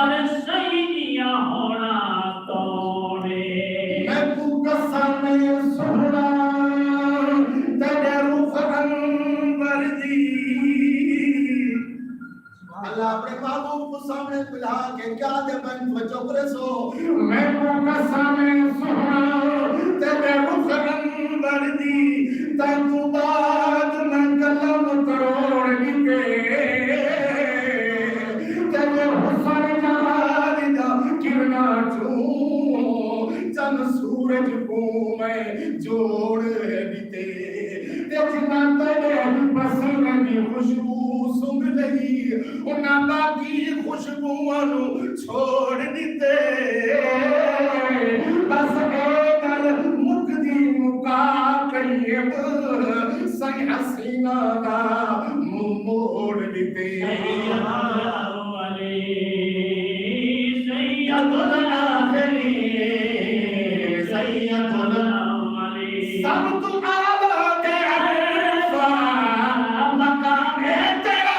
पर सैया होना तोड़े मैं तू कसम सोना तेरे रूह अंबर दी अल्लाह अपने महबूब को सामने बुला के क्या दे बन बचो करे सो मैं तू कसम सोना तेरे रूह अंबर दी तू बात न कलम तोड़ के तेरे हुस्न जमाल दा किरना चू चन सूरज को मैं जोड़ दिते देखना तेरे पसंद की खुशबू सूंघ लगी उन्हां बाकी खुशबुआं नू छोड़ दिते बस एक गल मुकदी मुका कईब सही हसीना दा मुंह मोड़ दिते सब तू आला के अरफा मकाम है तेरा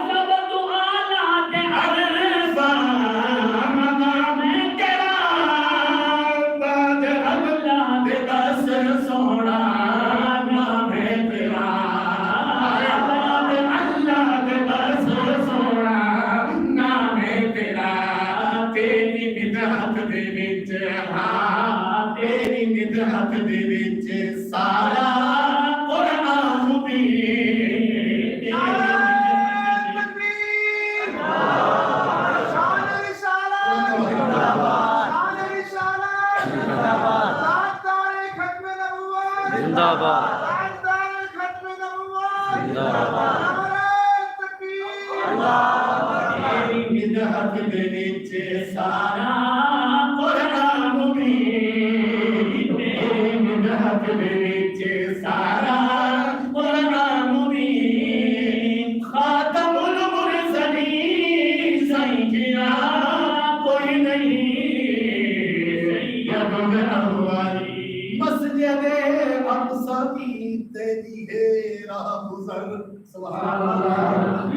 सब तू आला ते अरफा मकाम है तेरा बाद अल्लाह दे दस सोना नाम है तेरा बाद अल्लाह दे दस सोना नाम है तेरा तेरी बिदअत दे विच तेरी निदहत दे विच सारा कुरान भी तकबीर शान रिसालत शान रिसालत जिंदाबाद ताजदार खत्म नबुवत जिंदाबाद ताजदार खत्म नबुवत जिंदाबाद नारे तकबीर अल्लाह तेरी निदहत दे विच सारा कुरान भी सारा कुरान मुबीन खातमुल मुरसलीन सैयदा कोई नहीं सैयदुल अव्वलीन मस्जिद अक़सा की तेरी है राह गुज़र सुभान अल्लाह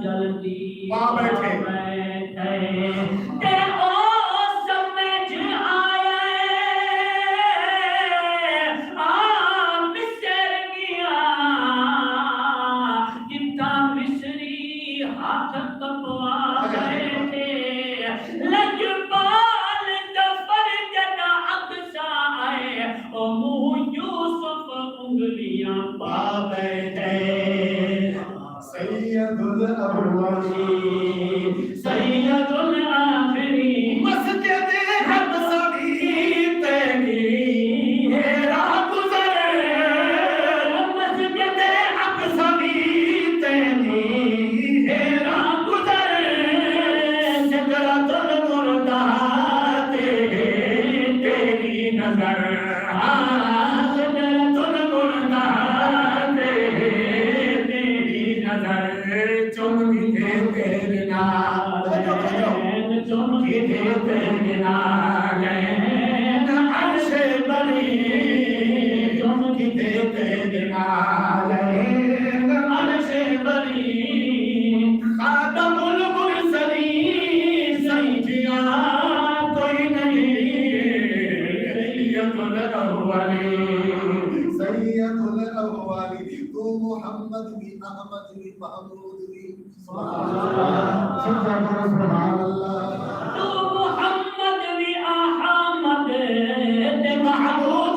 जल्दी बैठे सैयदुल अव्वलीन सैयदुल आखिरीन मस्जिद अक़सा की तेरी है राह गुज़र मस्जिद अक़सा की तेरी है राह गुज़र सिदरतुल मुंतहा तेरी नज़र सिदरतुल मुंतहा तेरी नज़र चुमकी दे तेरे नाल चुमकी दे तेरे नाल अर्शे बनी चुमकी दे तेरे नाल अर्शे बनी खातमुल मुरसलीन सैयदा कोई नहीं सैयदुल अव्वलीन सैयदुल अव्वलीन तू मोहम्मद भी अहमद भी महमूद भी सुभान अल्लाह तू मोहम्मद भी अहमद ते महमूद